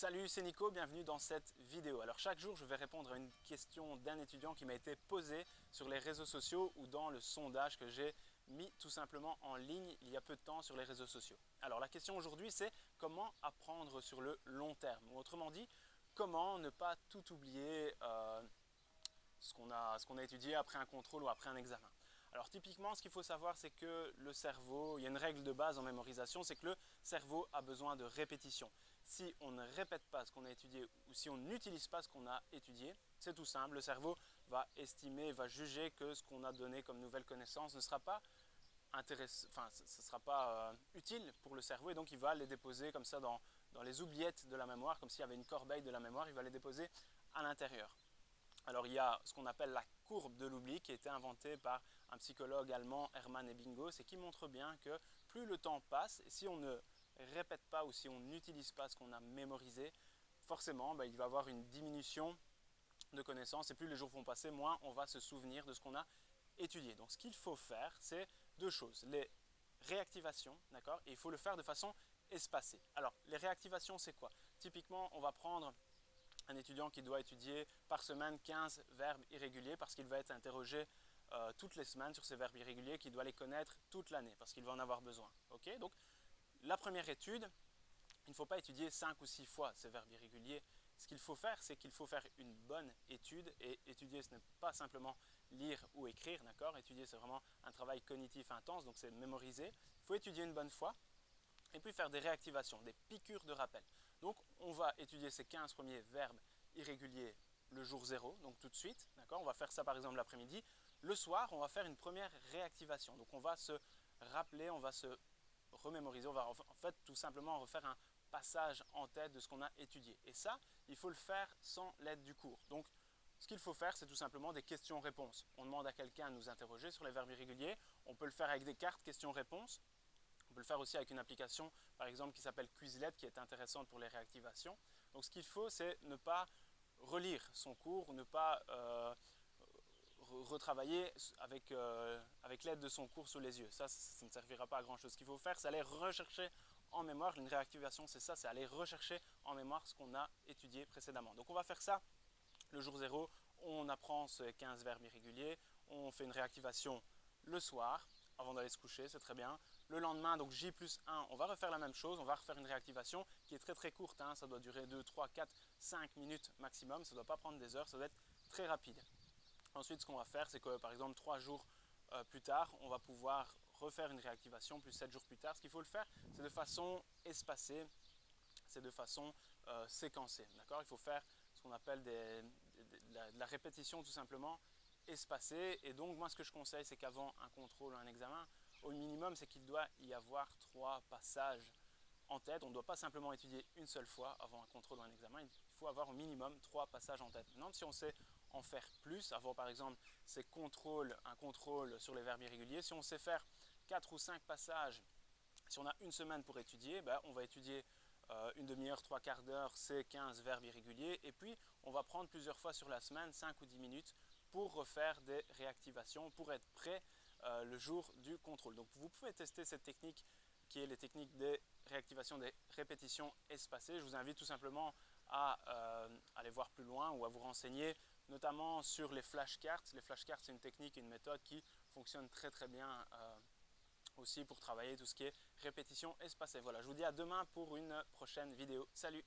Salut, c'est Nico, bienvenue dans cette vidéo. Alors chaque jour, je vais répondre à une question d'un étudiant qui m'a été posée sur les réseaux sociaux ou dans le sondage que j'ai mis tout simplement en ligne il y a peu de temps sur les réseaux sociaux. Alors la question aujourd'hui, c'est comment apprendre sur le long terme, ou autrement dit, comment ne pas tout oublier ce qu'on a étudié après un contrôle ou après un examen. Alors typiquement, ce qu'il faut savoir, c'est que le cerveau, il y a une règle de base en mémorisation, c'est que le cerveau a besoin de répétition. Si on ne répète pas ce qu'on a étudié ou si on n'utilise pas ce qu'on a étudié, c'est tout simple, le cerveau va estimer, va juger que ce qu'on a donné comme nouvelle connaissance ne sera pas utile pour le cerveau et donc il va les déposer comme ça dans les oubliettes de la mémoire, comme s'il y avait une corbeille de la mémoire, il va les déposer à l'intérieur. Alors il y a ce qu'on appelle la courbe de l'oubli qui a été inventée par un psychologue allemand, Hermann Ebbinghaus, et qui montre bien que plus le temps passe, et si on ne répète pas ou si on n'utilise pas ce qu'on a mémorisé, forcément il va y avoir une diminution de connaissances et plus les jours vont passer, moins on va se souvenir de ce qu'on a étudié. Donc ce qu'il faut faire, c'est deux choses. Les réactivations, d'accord, et il faut le faire de façon espacée. Alors les réactivations, c'est quoi? Typiquement, on va prendre un étudiant qui doit étudier par semaine 15 verbes irréguliers parce qu'il va être interrogé toutes les semaines sur ces verbes irréguliers, qu'il doit les connaître toute l'année parce qu'il va en avoir besoin. Okay, donc la première étude, il ne faut pas étudier 5 ou 6 fois ces verbes irréguliers. Ce qu'il faut faire, c'est qu'il faut faire une bonne étude, et étudier, ce n'est pas simplement lire ou écrire, d'accord? Étudier, c'est vraiment un travail cognitif intense, donc c'est mémoriser. Il faut étudier une bonne fois, et puis faire des réactivations, des piqûres de rappel. Donc on va étudier ces 15 premiers verbes irréguliers le jour 0, donc tout de suite, d'accord? On va faire ça par exemple l'après-midi. Le soir, on va faire une première réactivation. Donc on va se rappeler, on va se remémoriser, on va en fait tout simplement refaire un passage en tête de ce qu'on a étudié. Et ça, il faut le faire sans l'aide du cours. Donc ce qu'il faut faire, c'est tout simplement des questions-réponses. On demande à quelqu'un de nous interroger sur les verbes irréguliers. On peut le faire avec des cartes questions-réponses. On peut le faire aussi avec une application, par exemple, qui s'appelle Quizlet, qui est intéressante pour les réactivations. Donc ce qu'il faut, c'est ne pas relire son cours, ne pas retravailler avec l'aide de son cours sous les yeux. Ça ne servira pas à grand chose. Ce qu'il faut faire, c'est aller rechercher en mémoire. Une réactivation, c'est ça, c'est aller rechercher en mémoire ce qu'on a étudié précédemment. Donc on va faire ça le jour 0, on apprend ces 15 verbes irréguliers, on fait une réactivation le soir, avant d'aller se coucher, c'est très bien. Le lendemain, donc J+1, on va refaire la même chose, on va refaire une réactivation qui est très très courte, hein, ça doit durer 2, 3, 4, 5 minutes maximum, ça ne doit pas prendre des heures, ça doit être très rapide. Ensuite, ce qu'on va faire, c'est que par exemple 3 jours plus tard, on va pouvoir refaire une réactivation, plus 7 jours plus tard. Ce qu'il faut le faire, c'est de façon espacée, c'est de façon séquencée. D'accord? Il faut faire ce qu'on appelle de la répétition tout simplement espacée. Et donc moi ce que je conseille, c'est qu'avant un contrôle ou un examen, au minimum c'est qu'il doit y avoir 3 passages en tête. On ne doit pas simplement étudier une seule fois avant un contrôle ou un examen. Il faut avoir au minimum 3 passages en tête. Maintenant, si on sait en faire plus, avoir par exemple un contrôle sur les verbes irréguliers, si on sait faire 4 ou 5 passages, si on a une semaine pour étudier, on va étudier une demi-heure, 3 quarts d'heure, ces 15 verbes irréguliers, et puis on va prendre plusieurs fois sur la semaine, 5 ou 10 minutes, pour refaire des réactivations, pour être prêt le jour du contrôle. Donc vous pouvez tester cette technique qui est les techniques des réactivations, des répétitions espacées. Je vous invite tout simplement à aller voir plus loin ou à vous renseigner, notamment sur les flashcards. Les flashcards, c'est une technique, une méthode qui fonctionne très très bien aussi pour travailler tout ce qui est répétition espacée. Voilà, je vous dis à demain pour une prochaine vidéo. Salut!